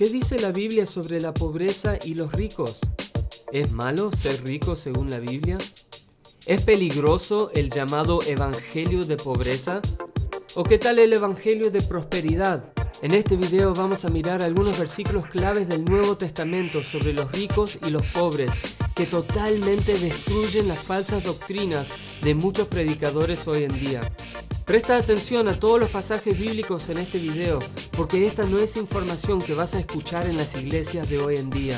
¿Qué dice la Biblia sobre la pobreza y los ricos? ¿Es malo ser rico según la Biblia? ¿Es peligroso el llamado evangelio de pobreza? ¿O qué tal el evangelio de prosperidad? En este video vamos a mirar algunos versículos claves del Nuevo Testamento sobre los ricos y los pobres que totalmente destruyen las falsas doctrinas de muchos predicadores hoy en día. Presta atención a todos los pasajes bíblicos en este video, porque esta no es información que vas a escuchar en las iglesias de hoy en día.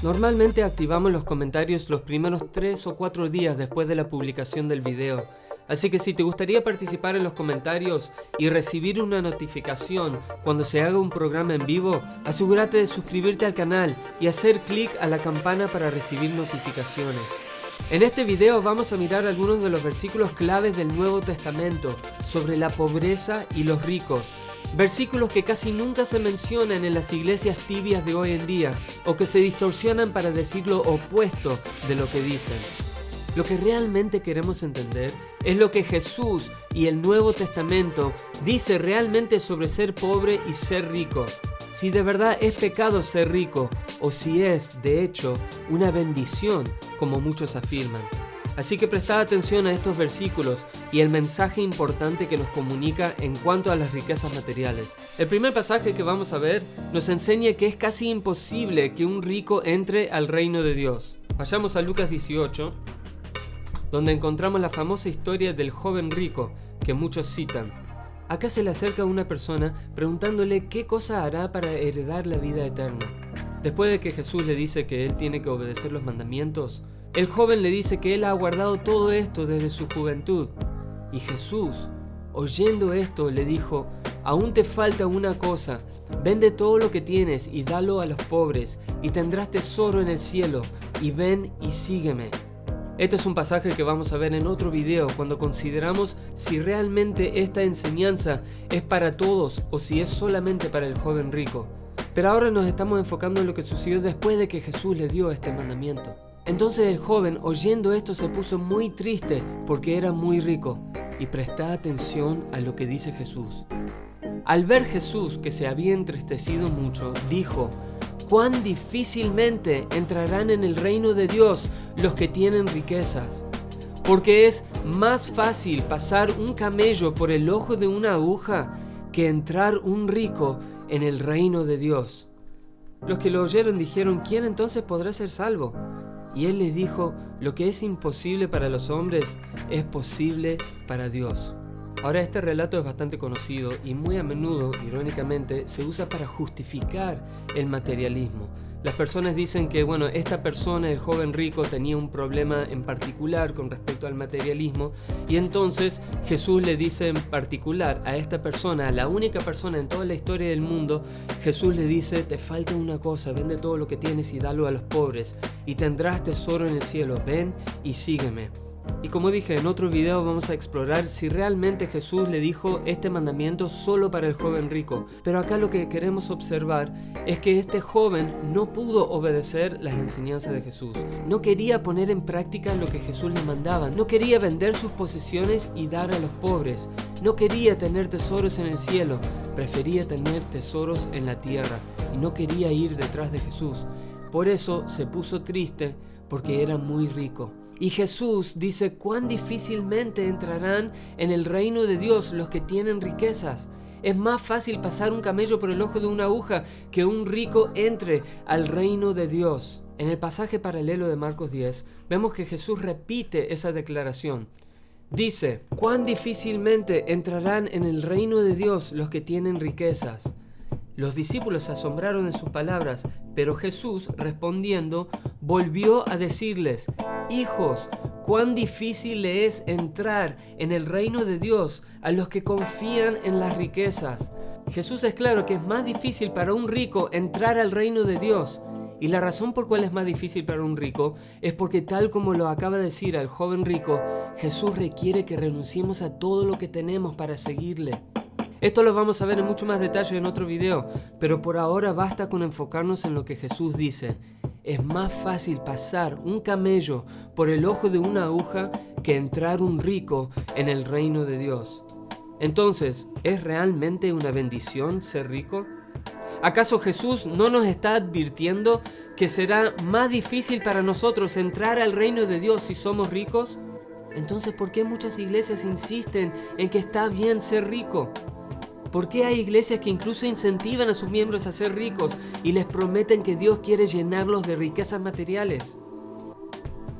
Normalmente activamos los comentarios los primeros 3 o 4 días después de la publicación del video. Así que si te gustaría participar en los comentarios y recibir una notificación cuando se haga un programa en vivo, asegúrate de suscribirte al canal y hacer clic a la campana para recibir notificaciones. En este video vamos a mirar algunos de los versículos claves del Nuevo Testamento sobre la pobreza y los ricos. Versículos que casi nunca se mencionan en las iglesias tibias de hoy en día o que se distorsionan para decir lo opuesto de lo que dicen. Lo que realmente queremos entender es lo que Jesús y el Nuevo Testamento dice realmente sobre ser pobre y ser rico. Si de verdad es pecado ser rico o si es, de hecho, una bendición, como muchos afirman. Así que prestad atención a estos versículos y el mensaje importante que nos comunica en cuanto a las riquezas materiales. El primer pasaje que vamos a ver nos enseña que es casi imposible que un rico entre al reino de Dios. Vayamos a Lucas 18, donde encontramos la famosa historia del joven rico que muchos citan. Acá se le acerca a una persona preguntándole qué cosa hará para heredar la vida eterna. Después de que Jesús le dice que él tiene que obedecer los mandamientos, el joven le dice que él ha guardado todo esto desde su juventud. Y Jesús, oyendo esto, le dijo: aún te falta una cosa, vende todo lo que tienes y dalo a los pobres, y tendrás tesoro en el cielo, y ven y sígueme. Este es un pasaje que vamos a ver en otro video cuando consideramos si realmente esta enseñanza es para todos o si es solamente para el joven rico. Pero ahora nos estamos enfocando en lo que sucedió después de que Jesús le dio este mandamiento. Entonces el joven, oyendo esto, se puso muy triste porque era muy rico. Y presta atención a lo que dice Jesús. Al ver Jesús que se había entristecido mucho, dijo: cuán difícilmente entrarán en el reino de Dios los que tienen riquezas. Porque es más fácil pasar un camello por el ojo de una aguja que entrar un rico en el reino de Dios. Los que lo oyeron dijeron: ¿quién entonces podrá ser salvo? Y él les dijo: lo que es imposible para los hombres es posible para Dios. Ahora, este relato es bastante conocido y muy a menudo, irónicamente, se usa para justificar el materialismo. Las personas dicen que, esta persona, el joven rico, tenía un problema en particular con respecto al materialismo, y entonces Jesús le dice en particular a esta persona, a la única persona en toda la historia del mundo, Jesús le dice: te falta una cosa, vende todo lo que tienes y dalo a los pobres, y tendrás tesoro en el cielo, ven y sígueme. Y como dije en otro video, vamos a explorar si realmente Jesús le dijo este mandamiento solo para el joven rico. Pero acá lo que queremos observar es que este joven no pudo obedecer las enseñanzas de Jesús. No quería poner en práctica lo que Jesús le mandaba. No quería vender sus posesiones y dar a los pobres. No quería tener tesoros en el cielo. Prefería tener tesoros en la tierra. Y no quería ir detrás de Jesús. Por eso se puso triste, porque era muy rico. Y Jesús dice: cuán difícilmente entrarán en el reino de Dios los que tienen riquezas. Es más fácil pasar un camello por el ojo de una aguja que un rico entre al reino de Dios. En el pasaje paralelo de Marcos 10, vemos que Jesús repite esa declaración. Dice: cuán difícilmente entrarán en el reino de Dios los que tienen riquezas. Los discípulos se asombraron de sus palabras, pero Jesús, respondiendo, volvió a decirles: hijos, cuán difícil le es entrar en el reino de Dios a los que confían en las riquezas. Jesús es claro que es más difícil para un rico entrar al reino de Dios. Y la razón por cual es más difícil para un rico es porque, tal como lo acaba de decir al joven rico, Jesús requiere que renunciemos a todo lo que tenemos para seguirle. Esto lo vamos a ver en mucho más detalle en otro video, pero por ahora basta con enfocarnos en lo que Jesús dice. Es más fácil pasar un camello por el ojo de una aguja que entrar un rico en el reino de Dios. Entonces, ¿es realmente una bendición ser rico? ¿Acaso Jesús no nos está advirtiendo que será más difícil para nosotros entrar al reino de Dios si somos ricos? Entonces, ¿por qué muchas iglesias insisten en que está bien ser rico? ¿Por qué hay iglesias que incluso incentivan a sus miembros a ser ricos y les prometen que Dios quiere llenarlos de riquezas materiales?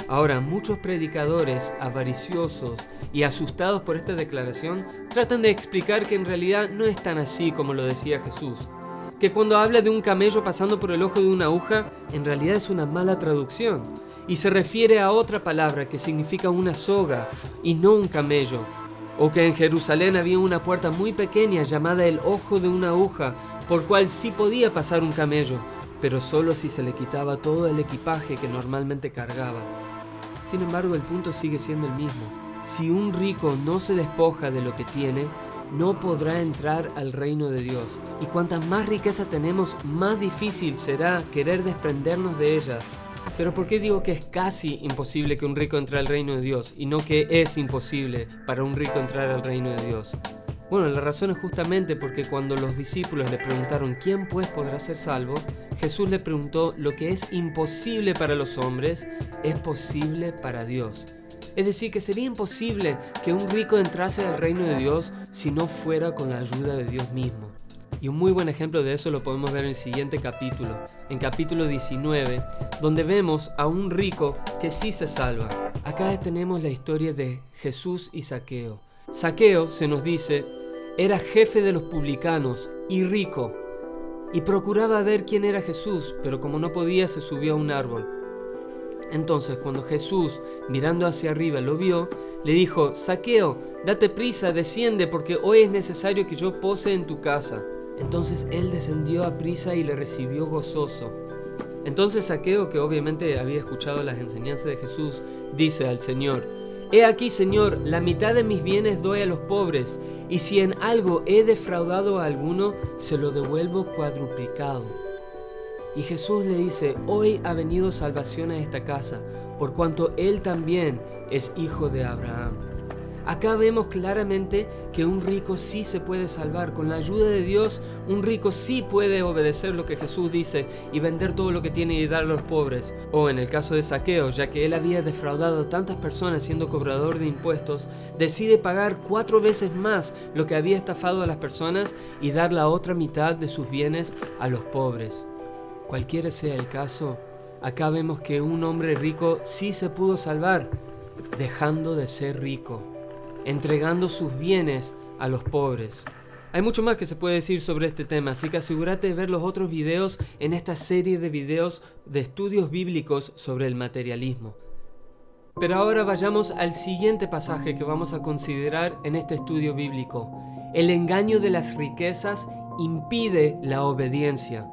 Ahora, muchos predicadores avariciosos y asustados por esta declaración tratan de explicar que en realidad no es tan así como lo decía Jesús. Que cuando habla de un camello pasando por el ojo de una aguja, en realidad es una mala traducción y se refiere a otra palabra que significa una soga y no un camello. O que en Jerusalén había una puerta muy pequeña llamada el ojo de una aguja, por cual sí podía pasar un camello, pero solo si se le quitaba todo el equipaje que normalmente cargaba. Sin embargo, el punto sigue siendo el mismo. Si un rico no se despoja de lo que tiene, no podrá entrar al reino de Dios. Y cuanta más riqueza tenemos, más difícil será querer desprendernos de ellas. Pero ¿por qué digo que es casi imposible que un rico entre al reino de Dios y no que es imposible para un rico entrar al reino de Dios? Bueno, la razón es justamente porque cuando los discípulos le preguntaron ¿quién pues podrá ser salvo?, Jesús le preguntó: lo que es imposible para los hombres es posible para Dios. Es decir, que sería imposible que un rico entrase al reino de Dios si no fuera con la ayuda de Dios mismo. Y un muy buen ejemplo de eso lo podemos ver en el siguiente capítulo, en capítulo 19, donde vemos a un rico que sí se salva. Acá tenemos la historia de Jesús y Zaqueo. Zaqueo, se nos dice, era jefe de los publicanos y rico, y procuraba ver quién era Jesús, pero como no podía, se subió a un árbol. Entonces, cuando Jesús, mirando hacia arriba, lo vio, le dijo: Zaqueo, date prisa, desciende, porque hoy es necesario que yo pose en tu casa. Entonces él descendió a prisa y le recibió gozoso. Entonces Zaqueo, que obviamente había escuchado las enseñanzas de Jesús, dice al Señor: He aquí, Señor, la mitad de mis bienes doy a los pobres, y si en algo he defraudado a alguno, se lo devuelvo cuadruplicado. Y Jesús le dice: Hoy ha venido salvación a esta casa, por cuanto él también es hijo de Abraham. Acá vemos claramente que un rico sí se puede salvar. Con la ayuda de Dios, un rico sí puede obedecer lo que Jesús dice y vender todo lo que tiene y dar a los pobres. O en el caso de Zaqueo, ya que él había defraudado a tantas personas siendo cobrador de impuestos, decide pagar 4 veces más lo que había estafado a las personas y dar la otra mitad de sus bienes a los pobres. Cualquiera sea el caso, acá vemos que un hombre rico sí se pudo salvar, dejando de ser rico, entregando sus bienes a los pobres. Hay mucho más que se puede decir sobre este tema, así que asegúrate de ver los otros videos en esta serie de videos de estudios bíblicos sobre el materialismo. Pero ahora vayamos al siguiente pasaje que vamos a considerar en este estudio bíblico. El engaño de las riquezas impide la obediencia.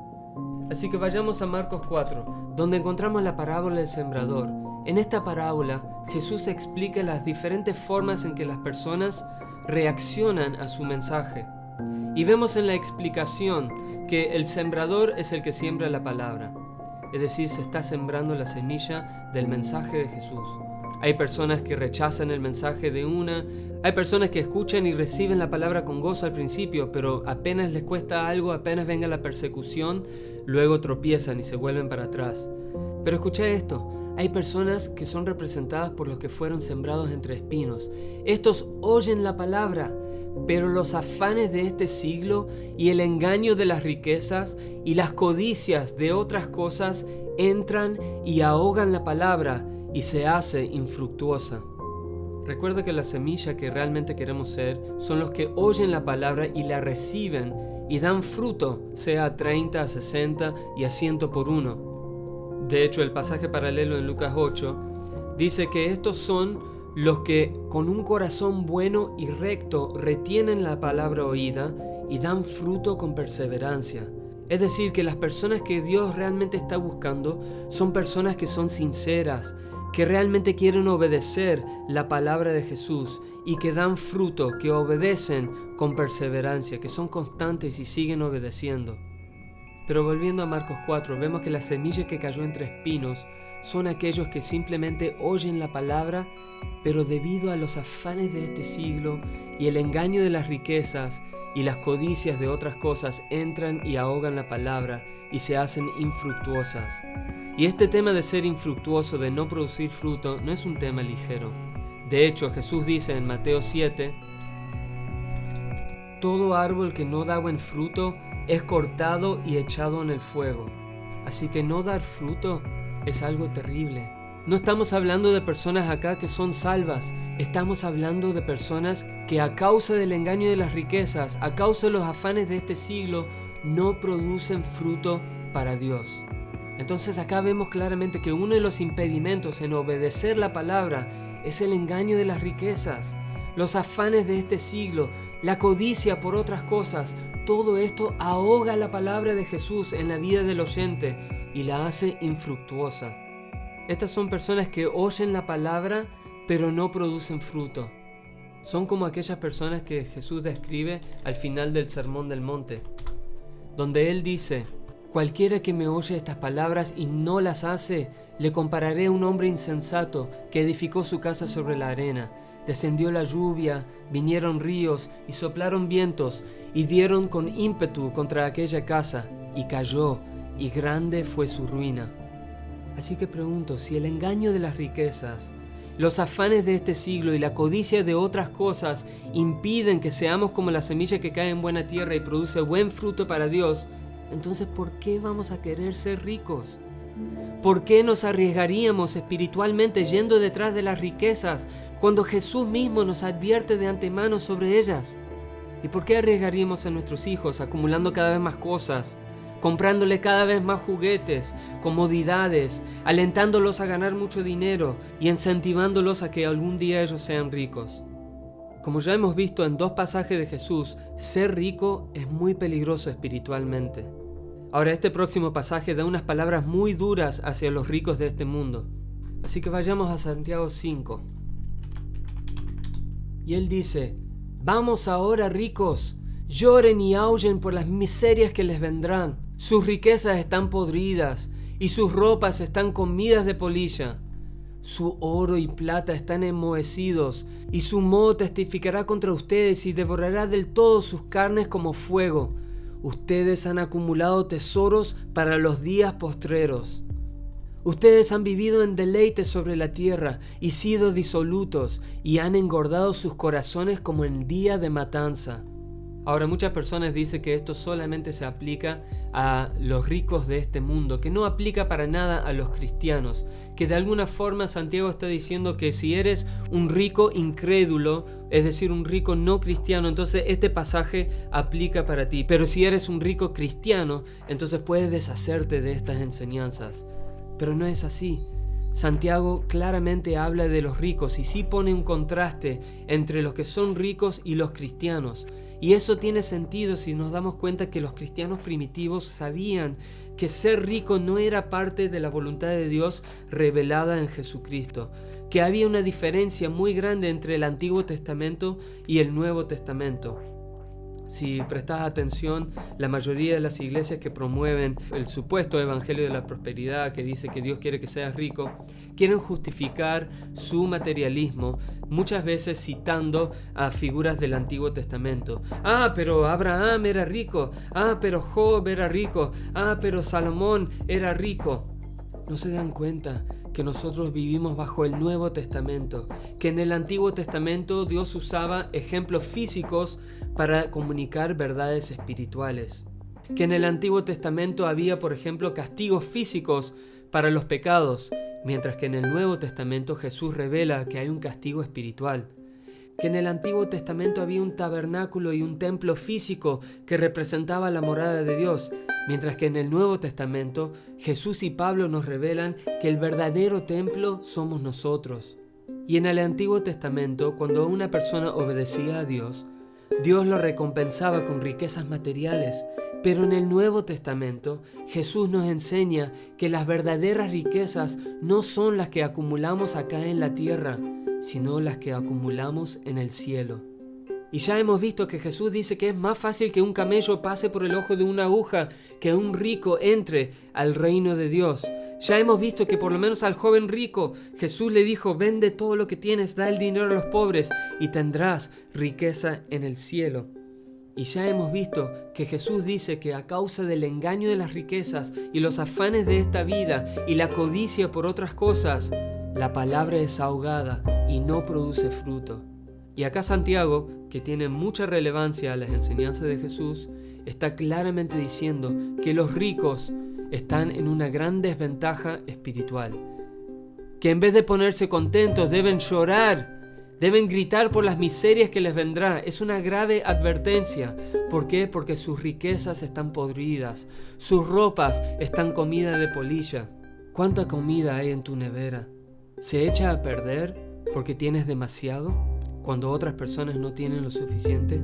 Así que vayamos a Marcos 4, donde encontramos la parábola del sembrador. En esta parábola, Jesús explica las diferentes formas en que las personas reaccionan a su mensaje. Y vemos en la explicación que el sembrador es el que siembra la palabra. Es decir, se está sembrando la semilla del mensaje de Jesús. Hay personas que rechazan el mensaje de una, hay personas que escuchan y reciben la palabra con gozo al principio, pero apenas les cuesta algo, apenas venga la persecución, luego tropiezan y se vuelven para atrás. Pero escucha esto, hay personas que son representadas por los que fueron sembrados entre espinos. Estos oyen la palabra, pero los afanes de este siglo y el engaño de las riquezas y las codicias de otras cosas entran y ahogan la palabra y se hace infructuosa. Recuerda que la semilla que realmente queremos ser son los que oyen la palabra y la reciben y dan fruto, sea a 30, a 60 y a 100 por uno. De hecho, el pasaje paralelo en Lucas 8 dice que estos son los que con un corazón bueno y recto retienen la palabra oída y dan fruto con perseverancia. Es decir, que las personas que Dios realmente está buscando son personas que son sinceras, que realmente quieren obedecer la palabra de Jesús y que dan fruto, que obedecen con perseverancia, que son constantes y siguen obedeciendo. Pero volviendo a Marcos 4, vemos que la semilla que cayó entre espinos son aquellos que simplemente oyen la palabra, pero debido a los afanes de este siglo y el engaño de las riquezas y las codicias de otras cosas entran y ahogan la palabra y se hacen infructuosas. Y este tema de ser infructuoso, de no producir fruto, no es un tema ligero. De hecho, Jesús dice en Mateo 7, todo árbol que no da buen fruto es cortado y echado en el fuego. Así que no dar fruto es algo terrible. No estamos hablando de personas acá que son salvas. Estamos hablando de personas que a causa del engaño de las riquezas, a causa de los afanes de este siglo, no producen fruto para Dios. Entonces acá vemos claramente que uno de los impedimentos en obedecer la palabra es el engaño de las riquezas, los afanes de este siglo, la codicia por otras cosas. Todo esto ahoga la palabra de Jesús en la vida del oyente y la hace infructuosa. Estas son personas que oyen la palabra pero no producen fruto. Son como aquellas personas que Jesús describe al final del Sermón del Monte, donde Él dice: cualquiera que me oye estas palabras y no las hace, le compararé a un hombre insensato que edificó su casa sobre la arena. Descendió la lluvia, vinieron ríos y soplaron vientos y dieron con ímpetu contra aquella casa, y cayó, y grande fue su ruina. Así que pregunto, si el engaño de las riquezas, los afanes de este siglo y la codicia de otras cosas impiden que seamos como la semilla que cae en buena tierra y produce buen fruto para Dios, entonces ¿por qué vamos a querer ser ricos? ¿Por qué nos arriesgaríamos espiritualmente yendo detrás de las riquezas cuando Jesús mismo nos advierte de antemano sobre ellas? ¿Y por qué arriesgaríamos a nuestros hijos acumulando cada vez más cosas, comprándole cada vez más juguetes, comodidades, alentándolos a ganar mucho dinero y incentivándolos a que algún día ellos sean ricos? Como ya hemos visto en 2 pasajes de Jesús, ser rico es muy peligroso espiritualmente. Ahora, este próximo pasaje da unas palabras muy duras hacia los ricos de este mundo. Así que vayamos a Santiago 5. Y él dice: vamos ahora, ricos, lloren y aúllen por las miserias que les vendrán. Sus riquezas están podridas y sus ropas están comidas de polilla. Su oro y plata están enmohecidos, y su moho testificará contra ustedes y devorará del todo sus carnes como fuego. Ustedes han acumulado tesoros para los días postreros. Ustedes han vivido en deleite sobre la tierra y sido disolutos, y han engordado sus corazones como en día de matanza. Ahora, muchas personas dicen que esto solamente se aplica a los ricos de este mundo, que no aplica para nada a los cristianos, que de alguna forma Santiago está diciendo que si eres un rico incrédulo, es decir, un rico no cristiano, entonces este pasaje aplica para ti. Pero si eres un rico cristiano, entonces puedes deshacerte de estas enseñanzas. Pero no es así. Santiago claramente habla de los ricos y sí pone un contraste entre los que son ricos y los cristianos. Y eso tiene sentido si nos damos cuenta que los cristianos primitivos sabían que ser rico no era parte de la voluntad de Dios revelada en Jesucristo, que había una diferencia muy grande entre el Antiguo Testamento y el Nuevo Testamento. Si prestas atención, la mayoría de las iglesias que promueven el supuesto evangelio de la prosperidad, que dice que Dios quiere que seas rico, quieren justificar su materialismo, muchas veces citando a figuras del Antiguo Testamento. Ah, pero Abraham era rico. Ah, pero Job era rico. Ah, pero Salomón era rico. ¿No se dan cuenta que nosotros vivimos bajo el Nuevo Testamento? Que en el Antiguo Testamento Dios usaba ejemplos físicos para comunicar verdades espirituales. Que en el Antiguo Testamento había, por ejemplo, castigos físicos para los pecados, mientras que en el Nuevo Testamento Jesús revela que hay un castigo espiritual. Que en el Antiguo Testamento había un tabernáculo y un templo físico que representaba la morada de Dios, mientras que en el Nuevo Testamento Jesús y Pablo nos revelan que el verdadero templo somos nosotros. Y en el Antiguo Testamento, cuando una persona obedecía a Dios, Dios lo recompensaba con riquezas materiales. Pero en el Nuevo Testamento, Jesús nos enseña que las verdaderas riquezas no son las que acumulamos acá en la tierra, sino las que acumulamos en el cielo. Y ya hemos visto que Jesús dice que es más fácil que un camello pase por el ojo de una aguja que un rico entre al reino de Dios. Ya hemos visto que por lo menos al joven rico Jesús le dijo: vende todo lo que tienes, da el dinero a los pobres y tendrás riqueza en el cielo. Y ya hemos visto que Jesús dice que a causa del engaño de las riquezas y los afanes de esta vida y la codicia por otras cosas, la palabra es ahogada y no produce fruto. Y acá Santiago, que tiene mucha relevancia a las enseñanzas de Jesús, está claramente diciendo que los ricos están en una gran desventaja espiritual. Que en vez de ponerse contentos deben llorar, deben gritar por las miserias que les vendrá. Es una grave advertencia. ¿Por qué? Porque sus riquezas están podridas, sus ropas están comidas de polilla. ¿Cuánta comida hay en tu nevera? ¿Se echa a perder porque tienes demasiado cuando otras personas no tienen lo suficiente?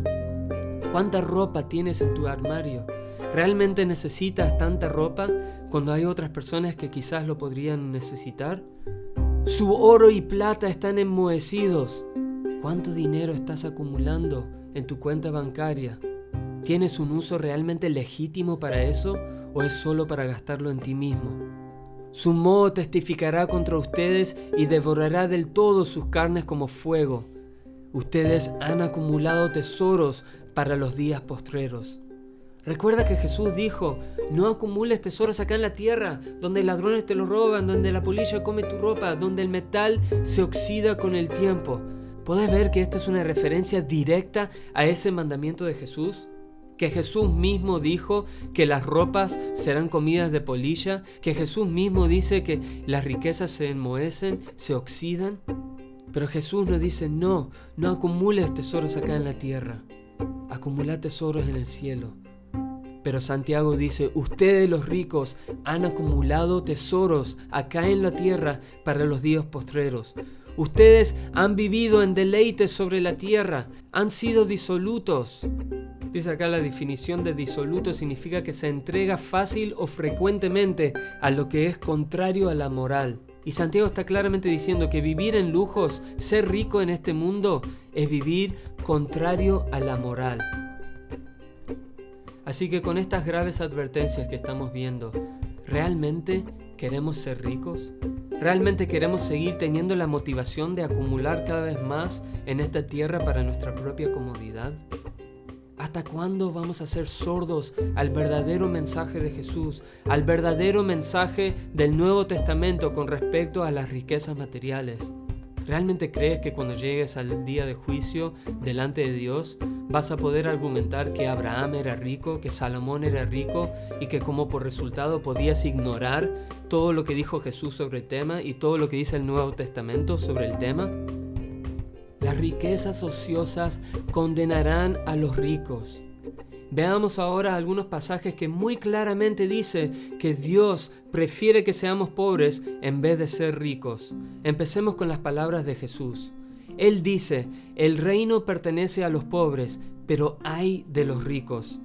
¿Cuánta ropa tienes en tu armario? ¿Realmente necesitas tanta ropa cuando hay otras personas que quizás lo podrían necesitar? Su oro y plata están enmohecidos. ¿Cuánto dinero estás acumulando en tu cuenta bancaria? ¿Tienes un uso realmente legítimo para eso o es solo para gastarlo en ti mismo? Su moho testificará contra ustedes y devorará del todo sus carnes como fuego. Ustedes han acumulado tesoros para los días postreros. Recuerda que Jesús dijo: no acumules tesoros acá en la tierra, donde ladrones te los roban, donde la polilla come tu ropa, donde el metal se oxida con el tiempo. ¿Puedes ver que esta es una referencia directa a ese mandamiento de Jesús? Que Jesús mismo dijo que las ropas serán comidas de polilla, que Jesús mismo dice que las riquezas se enmohecen, se oxidan. Pero Jesús nos dice: no acumules tesoros acá en la tierra, acumula tesoros en el cielo. Pero Santiago dice: ustedes los ricos han acumulado tesoros acá en la tierra para los días postreros. Ustedes han vivido en deleites sobre la tierra, han sido disolutos. Dice acá la definición de disoluto significa que se entrega fácil o frecuentemente a lo que es contrario a la moral. Y Santiago está claramente diciendo que vivir en lujos, ser rico en este mundo, es vivir contrario a la moral. Así que con estas graves advertencias que estamos viendo, ¿realmente queremos ser ricos? ¿Realmente queremos seguir teniendo la motivación de acumular cada vez más en esta tierra para nuestra propia comodidad? ¿Hasta cuándo vamos a ser sordos al verdadero mensaje de Jesús, al verdadero mensaje del Nuevo Testamento con respecto a las riquezas materiales? ¿Realmente crees que cuando llegues al día de juicio delante de Dios vas a poder argumentar que Abraham era rico, que Salomón era rico y que como por resultado podías ignorar todo lo que dijo Jesús sobre el tema y todo lo que dice el Nuevo Testamento sobre el tema? Las riquezas ociosas condenarán a los ricos. Veamos ahora algunos pasajes que muy claramente dice que Dios prefiere que seamos pobres en vez de ser ricos. Empecemos con las palabras de Jesús. Él dice: el reino pertenece a los pobres, pero ay de los ricos.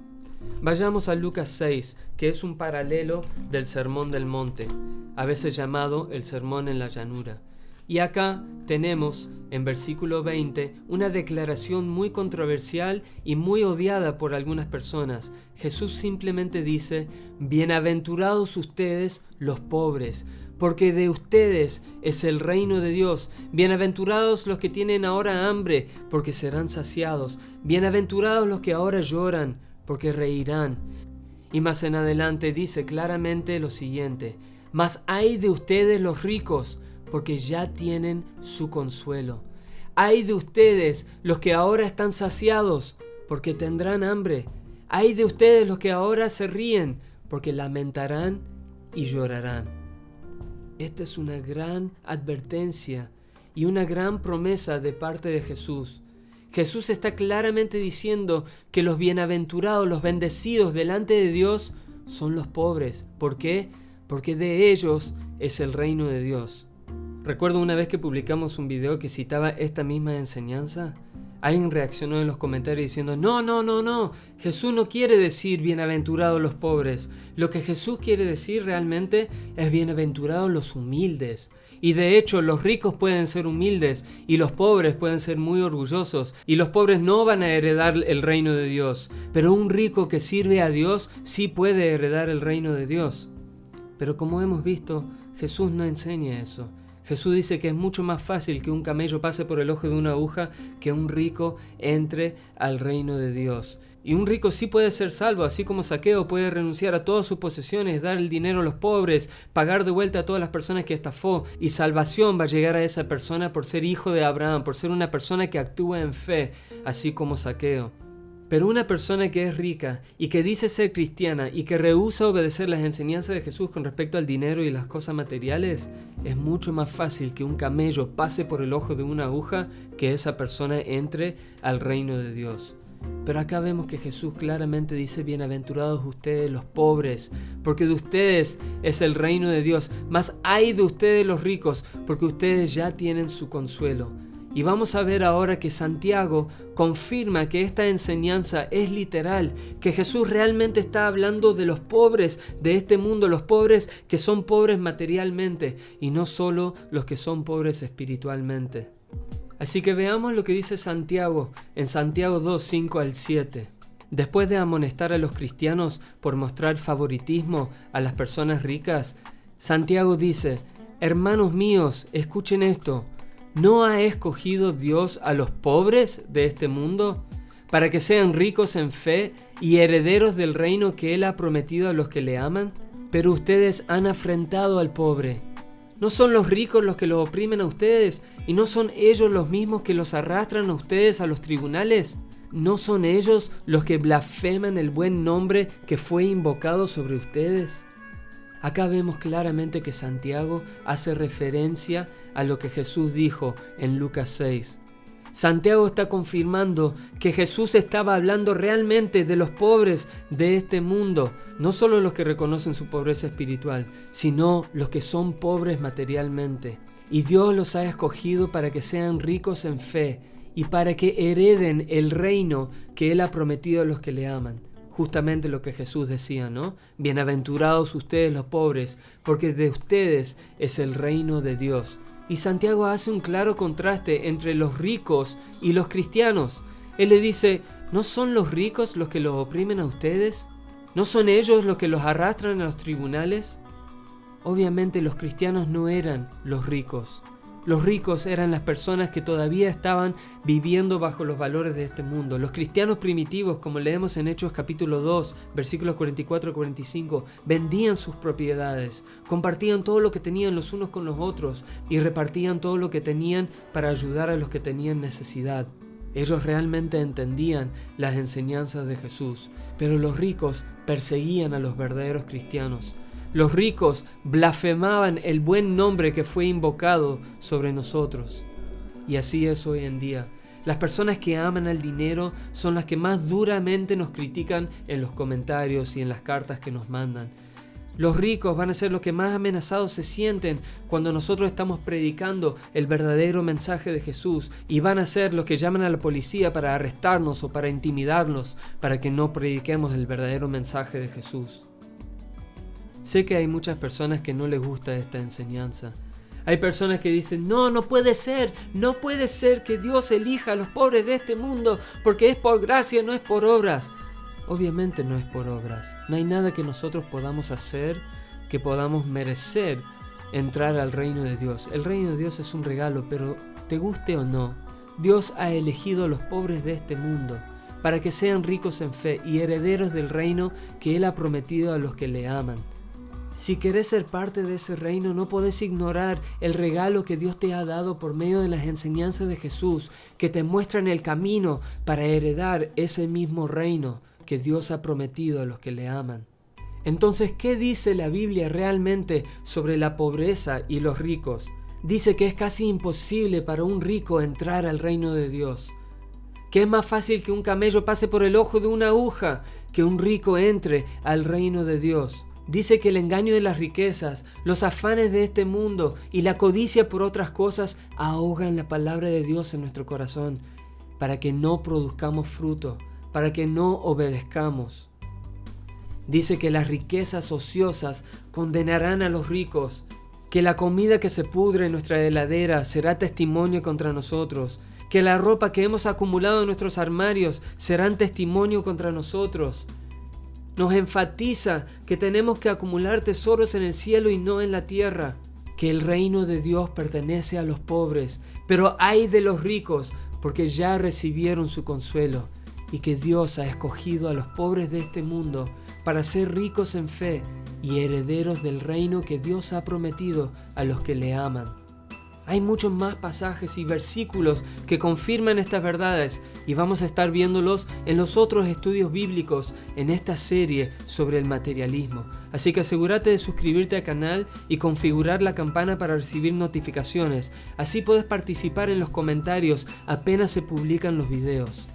Vayamos a Lucas 6, que es un paralelo del Sermón del Monte, a veces llamado el Sermón en la Llanura. Y acá tenemos, en versículo 20, una declaración muy controversial y muy odiada por algunas personas. Jesús simplemente dice: bienaventurados ustedes los pobres, porque de ustedes es el reino de Dios. Bienaventurados los que tienen ahora hambre, porque serán saciados. Bienaventurados los que ahora lloran, porque reirán. Y más en adelante dice claramente lo siguiente: mas ay de ustedes los ricos, porque ya tienen su consuelo. Ay de ustedes los que ahora están saciados, porque tendrán hambre. Ay de ustedes los que ahora se ríen, porque lamentarán y llorarán. Esta es una gran advertencia y una gran promesa de parte de Jesús. Jesús está claramente diciendo que los bienaventurados, los bendecidos delante de Dios son los pobres. ¿Por qué? Porque de ellos es el reino de Dios. Recuerdo una vez que publicamos un video que citaba esta misma enseñanza. Alguien reaccionó en los comentarios diciendo, no, Jesús no quiere decir bienaventurados los pobres. Lo que Jesús quiere decir realmente es bienaventurados los humildes. Y de hecho los ricos pueden ser humildes y los pobres pueden ser muy orgullosos y los pobres no van a heredar el reino de Dios. Pero un rico que sirve a Dios sí puede heredar el reino de Dios. Pero como hemos visto, Jesús no enseña eso. Jesús dice que es mucho más fácil que un camello pase por el ojo de una aguja que un rico entre al reino de Dios. Y un rico sí puede ser salvo, así como Zaqueo puede renunciar a todas sus posesiones, dar el dinero a los pobres, pagar de vuelta a todas las personas que estafó, y salvación va a llegar a esa persona por ser hijo de Abraham, por ser una persona que actúa en fe, así como Zaqueo. Pero una persona que es rica y que dice ser cristiana y que rehúsa obedecer las enseñanzas de Jesús con respecto al dinero y las cosas materiales, es mucho más fácil que un camello pase por el ojo de una aguja que esa persona entre al reino de Dios. Pero acá vemos que Jesús claramente dice, bienaventurados ustedes los pobres, porque de ustedes es el reino de Dios. Mas ay de ustedes los ricos, porque ustedes ya tienen su consuelo. Y vamos a ver ahora que Santiago confirma que esta enseñanza es literal, que Jesús realmente está hablando de los pobres de este mundo, los pobres que son pobres materialmente y no solo los que son pobres espiritualmente. Así que veamos lo que dice Santiago en Santiago 2, 5 al 7. Después de amonestar a los cristianos por mostrar favoritismo a las personas ricas, Santiago dice, hermanos míos, escuchen esto. ¿No ha escogido Dios a los pobres de este mundo para que sean ricos en fe y herederos del reino que Él ha prometido a los que le aman? Pero ustedes han afrentado al pobre. ¿No son los ricos los que los oprimen a ustedes? ¿Y no son ellos los mismos que los arrastran a ustedes a los tribunales? ¿No son ellos los que blasfeman el buen nombre que fue invocado sobre ustedes? Acá vemos claramente que Santiago hace referencia a lo que Jesús dijo en Lucas 6. Santiago está confirmando que Jesús estaba hablando realmente de los pobres de este mundo, no solo los que reconocen su pobreza espiritual, sino los que son pobres materialmente. Y Dios los ha escogido para que sean ricos en fe y para que hereden el reino que Él ha prometido a los que le aman. Justamente lo que Jesús decía, ¿no? Bienaventurados ustedes los pobres, porque de ustedes es el reino de Dios. Y Santiago hace un claro contraste entre los ricos y los cristianos. Él le dice, ¿no son los ricos los que los oprimen a ustedes? ¿No son ellos los que los arrastran a los tribunales? Obviamente los cristianos no eran los ricos. Los ricos eran las personas que todavía estaban viviendo bajo los valores de este mundo. Los cristianos primitivos, como leemos en Hechos capítulo 2, versículos 44-45, vendían sus propiedades, compartían todo lo que tenían los unos con los otros y repartían todo lo que tenían para ayudar a los que tenían necesidad. Ellos realmente entendían las enseñanzas de Jesús, pero los ricos perseguían a los verdaderos cristianos. Los ricos blasfemaban el buen nombre que fue invocado sobre nosotros. Y así es hoy en día. Las personas que aman al dinero son las que más duramente nos critican en los comentarios y en las cartas que nos mandan. Los ricos van a ser los que más amenazados se sienten cuando nosotros estamos predicando el verdadero mensaje de Jesús, y van a ser los que llaman a la policía para arrestarnos o para intimidarnos para que no prediquemos el verdadero mensaje de Jesús. Sé que hay muchas personas que no les gusta esta enseñanza. Hay personas que dicen, no puede ser que Dios elija a los pobres de este mundo porque es por gracia, no es por obras. Obviamente no es por obras. No hay nada que nosotros podamos hacer que podamos merecer entrar al reino de Dios. El reino de Dios es un regalo, pero te guste o no, Dios ha elegido a los pobres de este mundo para que sean ricos en fe y herederos del reino que Él ha prometido a los que le aman. Si querés ser parte de ese reino, no podés ignorar el regalo que Dios te ha dado por medio de las enseñanzas de Jesús, que te muestran el camino para heredar ese mismo reino que Dios ha prometido a los que le aman. Entonces, ¿qué dice la Biblia realmente sobre la pobreza y los ricos? Dice que es casi imposible para un rico entrar al reino de Dios, que es más fácil que un camello pase por el ojo de una aguja que un rico entre al reino de Dios. Dice que el engaño de las riquezas, los afanes de este mundo y la codicia por otras cosas ahogan la palabra de Dios en nuestro corazón. para que no produzcamos fruto, para que no obedezcamos. Dice que las riquezas ociosas condenarán a los ricos, que la comida que se pudre en nuestra heladera será testimonio contra nosotros, que la ropa que hemos acumulado en nuestros armarios serán testimonio contra nosotros. Nos enfatiza que tenemos que acumular tesoros en el cielo y no en la tierra, que el reino de Dios pertenece a los pobres, pero ay de los ricos, porque ya recibieron su consuelo, y que Dios ha escogido a los pobres de este mundo para ser ricos en fe y herederos del reino que Dios ha prometido a los que le aman. Hay muchos más pasajes y versículos que confirman estas verdades y vamos a estar viéndolos en los otros estudios bíblicos en esta serie sobre el materialismo. Así que asegúrate de suscribirte al canal y configurar la campana para recibir notificaciones. Así puedes participar en los comentarios apenas se publican los videos.